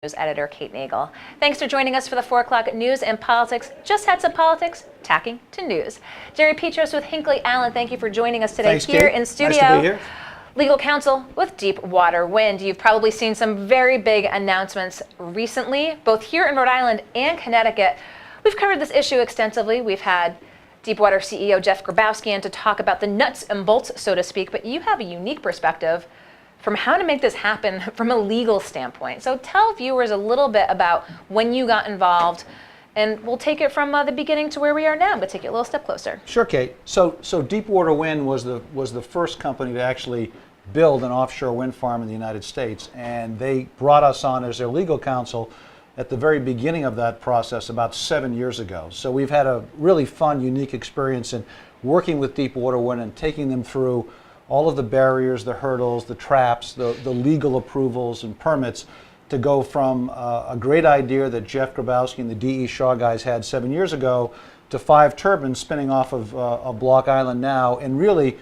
News editor Kate Nagel. Thanks for joining us for the 4 o'clock news and politics. Just had some politics, tacking to news. Jerry Petros with Hinckley. Alan, thank you for joining us today. Thanks, here Kate. in studio. Nice to be here. Legal counsel with Deepwater Wind. You've probably seen some very big announcements recently, both here in Rhode Island and Connecticut. We've covered this issue extensively. We've had Deepwater CEO Jeff Grabowski in to talk about the nuts and bolts, so to speak, but you have a unique perspective from how to make this happen from a legal standpoint. So tell viewers a little bit about when you got involved, and we'll take it from the beginning to where we are now, but take it a little step closer. Sure, Kate. So Deepwater Wind was the first company to actually build an offshore wind farm in the United States, and they brought us on as their legal counsel at the very beginning of that process about 7 years ago. So we've had a really fun, unique experience in working with Deepwater Wind and taking them through all of the barriers, the hurdles, the traps, the legal approvals and permits to go from a great idea that Jeff Grabowski and the D.E. Shaw guys had 7 years ago to 5 turbines spinning off of Block Island now, and really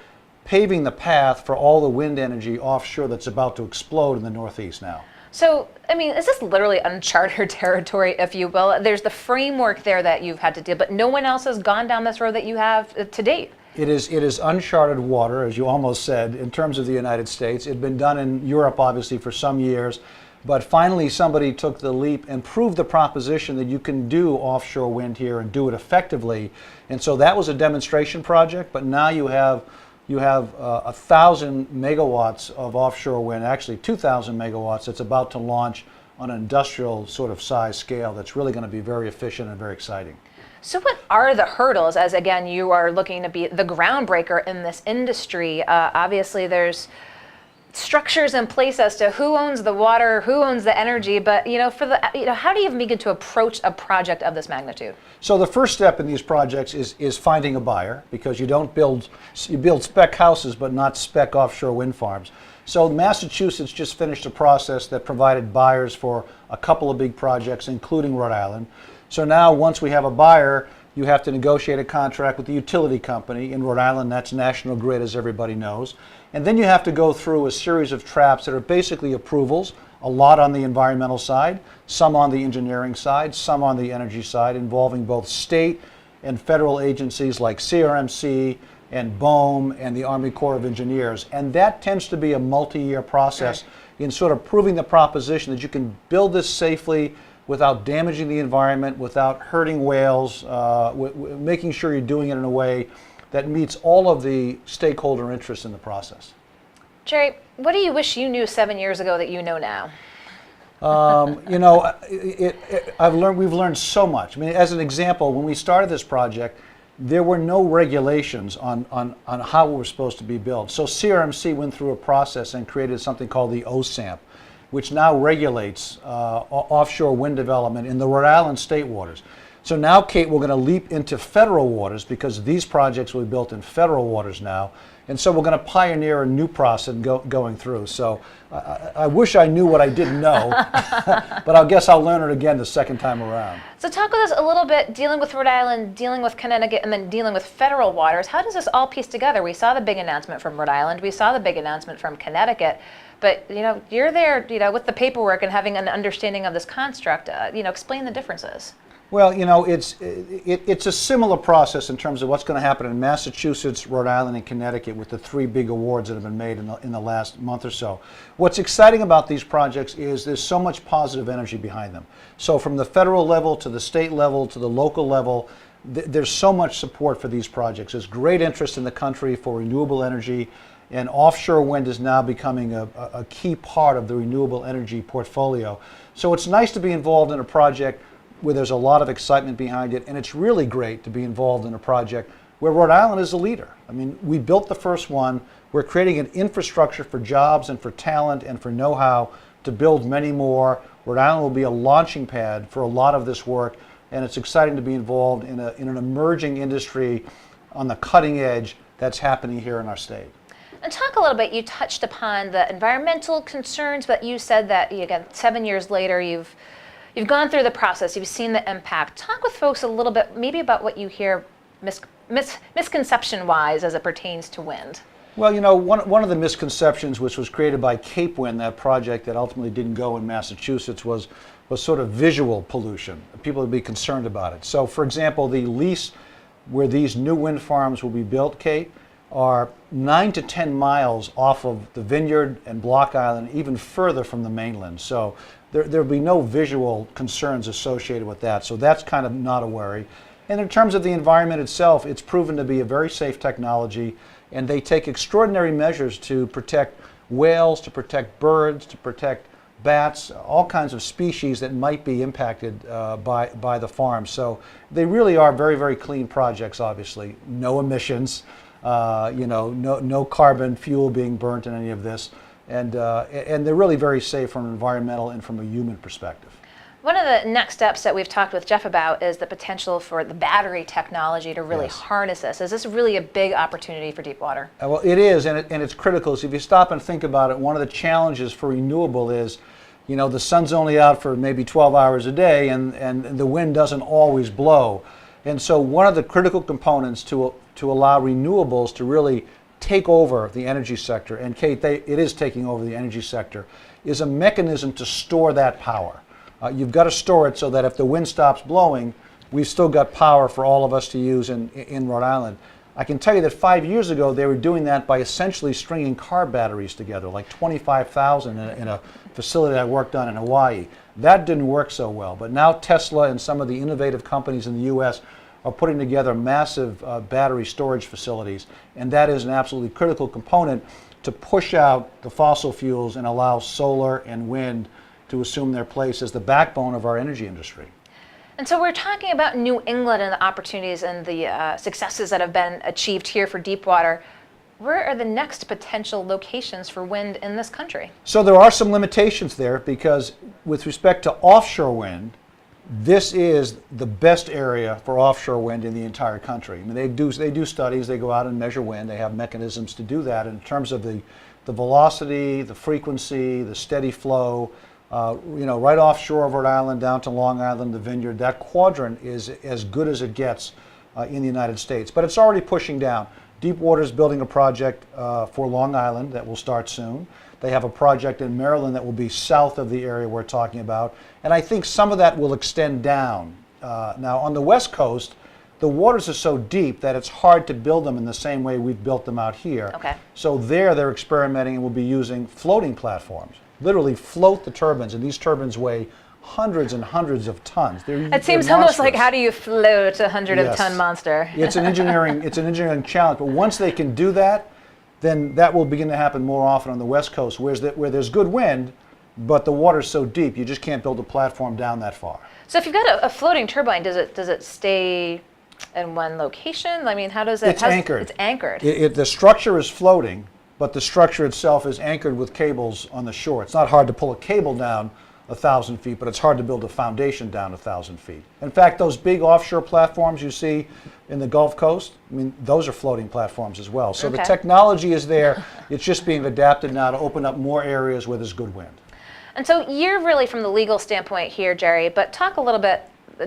paving the path for all the wind energy offshore that's about to explode in the Northeast now. So, I mean, is this literally uncharted territory, if you will? There's the framework there that you've had to do, but no one else has gone down this road that you have to date. It is uncharted water, as you almost said, in terms of the United States. It had been done in Europe, obviously, for some years. But finally, somebody took the leap and proved the proposition that you can do offshore wind here and do it effectively. And so that was a demonstration project. But now you have 1,000 megawatts of offshore wind, actually 2,000 megawatts, that's about to launch on an industrial sort of size scale that's really going to be very efficient and very exciting. So what are the hurdles, as again you are looking to be the groundbreaker in this industry? Obviously there's structures in place as to who owns the water, who owns the energy, but how do you even begin to approach a project of this magnitude? So the first step in these projects is finding a buyer, because you build spec houses but not spec offshore wind farms. So Massachusetts just finished a process that provided buyers for a couple of big projects, including Rhode Island. So now once we have a buyer, you have to negotiate a contract with the utility company. In Rhode Island, that's National Grid, as everybody knows. And then you have to go through a series of traps that are basically approvals, a lot on the environmental side, some on the engineering side, some on the energy side, involving both state and federal agencies like CRMC and BOEM and the Army Corps of Engineers. And that tends to be a multi-year process in sort of proving the proposition that you can build this safely without damaging the environment, without hurting whales, making sure you're doing it in a way that meets all of the stakeholder interests in the process. Jerry, what do you wish you knew 7 years ago that you know now? We've learned so much. I mean, as an example, when we started this project, there were no regulations on how it was supposed to be built. So CRMC went through a process and created something called the OSAMP, which now regulates offshore wind development in the Rhode Island state waters. So now, Kate, we're going to leap into federal waters, because these projects will be built in federal waters now. And so we're going to pioneer a new process going through. So I wish I knew what I didn't know, but I guess I'll learn it again the second time around. So talk with us a little bit, dealing with Rhode Island, dealing with Connecticut, and then dealing with federal waters. How does this all piece together? We saw the big announcement from Rhode Island. We saw the big announcement from Connecticut. But you're there, with the paperwork and having an understanding of this construct. Explain the differences. Well, it's a similar process in terms of what's going to happen in Massachusetts, Rhode Island, and Connecticut with the 3 big awards that have been made in the last month or so. What's exciting about these projects is there's so much positive energy behind them. So from the federal level to the state level to the local level, there's so much support for these projects. There's great interest in the country for renewable energy, and offshore wind is now becoming a key part of the renewable energy portfolio. So it's nice to be involved in a project where there's a lot of excitement behind it, and it's really great to be involved in a project where Rhode Island is a leader. I mean, we built the first one. We're creating an infrastructure for jobs and for talent and for know-how to build many more. Rhode Island will be a launching pad for a lot of this work, and it's exciting to be involved in an emerging industry on the cutting edge that's happening here in our state. And talk a little bit, you touched upon the environmental concerns, but you said that, again, 7 years later, you've gone through the process, you've seen the impact. Talk with folks a little bit maybe about what you hear misconception-wise as it pertains to wind. Well, you know, one of the misconceptions which was created by Cape Wind, that project that ultimately didn't go in Massachusetts, was sort of visual pollution. People would be concerned about it. So, for example, the lease where these new wind farms will be built, Kate, are 9 to 10 miles off of the Vineyard and Block Island, even further from the mainland. So there'll be no visual concerns associated with that. So that's kind of not a worry. And in terms of the environment itself, it's proven to be a very safe technology, and they take extraordinary measures to protect whales, to protect birds, to protect bats, all kinds of species that might be impacted by the farm. So they really are very, very clean projects, obviously. No emissions, no carbon fuel being burnt in any of this. And they're really very safe from an environmental and from a human perspective. One of the next steps that we've talked with Jeff about is the potential for the battery technology to really harness this. Is this really a big opportunity for Deepwater? Well, it is, and it's critical. So if you stop and think about it, one of the challenges for renewable is, the sun's only out for maybe 12 hours a day, and the wind doesn't always blow. And so one of the critical components to allow renewables to really take over the energy sector, and Kate, it is taking over the energy sector, is a mechanism to store that power. You've got to store it so that if the wind stops blowing, we've still got power for all of us to use in Rhode Island. I can tell you that 5 years ago, they were doing that by essentially stringing car batteries together, like 25,000 in a facility I worked on in Hawaii. That didn't work so well. But now Tesla and some of the innovative companies in the U.S. are putting together massive battery storage facilities, and that is an absolutely critical component to push out the fossil fuels and allow solar and wind to assume their place as the backbone of our energy industry. And so we're talking about New England and the opportunities and the successes that have been achieved here for Deepwater. Where are the next potential locations for wind in this country? So there are some limitations there, because with respect to offshore wind, this is the best area for offshore wind in the entire country. I mean, they do studies, they go out and measure wind, they have mechanisms to do that in terms of the velocity, the frequency, the steady flow. Right offshore of Rhode Island down to Long Island, the Vineyard, that quadrant is as good as it gets in the United States. But it's already pushing down. Deepwater is building a project for Long Island that will start soon. They have a project in Maryland that will be south of the area we're talking about. And I think some of that will extend down. Now, on the West Coast, the waters are so deep that it's hard to build them in the same way we've built them out here. Okay. So they're experimenting and will be using floating platforms. Literally float the turbines, and these turbines weigh hundreds and hundreds of tons. It seems almost like, how do you float a 100-ton monster? It's an engineering challenge. But once they can do that, then that will begin to happen more often on the West Coast, where there's good wind, but the water's so deep you just can't build a platform down that far. So if you've got a floating turbine, does it stay in one location? I mean, how does it? It's anchored. It's anchored. The structure is floating, but the structure itself is anchored with cables on the shore. It's not hard to pull a cable down 1,000 feet, but it's hard to build a foundation down 1,000 feet. In fact, those big offshore platforms you see in the Gulf Coast, I mean, those are floating platforms as well. So the technology is there. It's just being adapted now to open up more areas where there's good wind. And so you're really from the legal standpoint here, Jerry, but talk a little bit.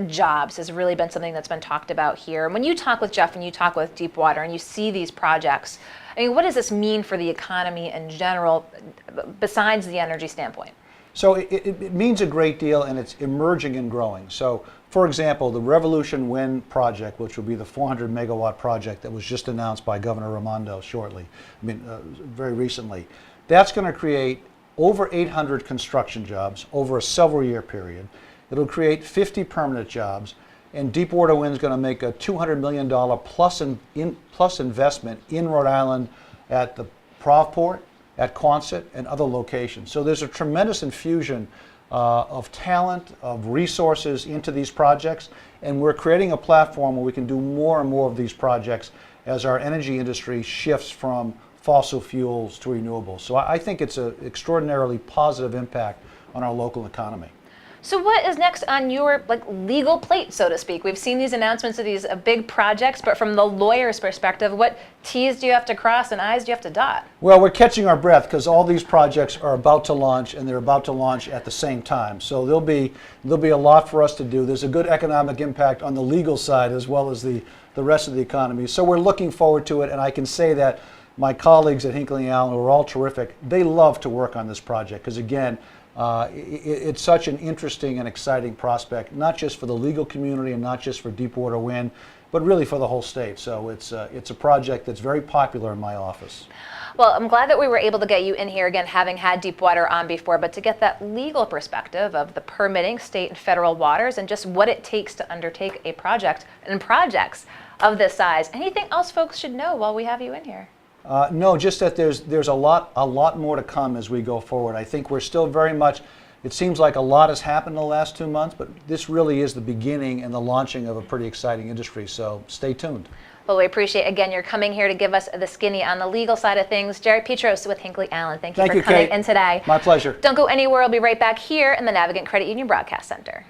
Jobs has really been something that's been talked about here. And when you talk with Jeff and you talk with Deepwater and you see these projects, I mean, what does this mean for the economy in general, besides the energy standpoint? So it means a great deal, and it's emerging and growing. So, for example, the Revolution Wind project, which will be the 400 megawatt project that was just announced by Governor Raimondo very recently, that's going to create over 800 construction jobs over a several year period. It'll create 50 permanent jobs, and Deepwater Wind is going to make a $200 million plus investment in Rhode Island at the Provport, at Quonset, and other locations. So there's a tremendous infusion of talent, of resources into these projects, and we're creating a platform where we can do more and more of these projects as our energy industry shifts from fossil fuels to renewables. So I think it's an extraordinarily positive impact on our local economy. So what is next on your legal plate, so to speak? We've seen these announcements of these big projects, but from the lawyer's perspective, what T's do you have to cross and I's do you have to dot? Well, we're catching our breath because all these projects are about to launch, and they're about to launch at the same time. So there'll be a lot for us to do. There's a good economic impact on the legal side as well as the rest of the economy. So we're looking forward to it, and I can say that my colleagues at Hinckley and Allen, who are all terrific, they love to work on this project because, again, it's such an interesting and exciting prospect, not just for the legal community and not just for Deepwater Wind, but really for the whole state. So it's a project that's very popular in my office. Well, I'm glad that we were able to get you in here again, having had Deepwater on before, but to get that legal perspective of the permitting state and federal waters and just what it takes to undertake a project and projects of this size. Anything else folks should know while we have you in here? No, just that there's a lot more to come as we go forward. I think we're still very much, it seems like a lot has happened in the last 2 months, but this really is the beginning and the launching of a pretty exciting industry, so stay tuned. Well, we appreciate, again, you're coming here to give us the skinny on the legal side of things. Jerry Petros with Hinckley Allen, thank you for coming Kate. in today. My pleasure. Don't go anywhere. I'll be right back here in the Navigant Credit Union Broadcast Center.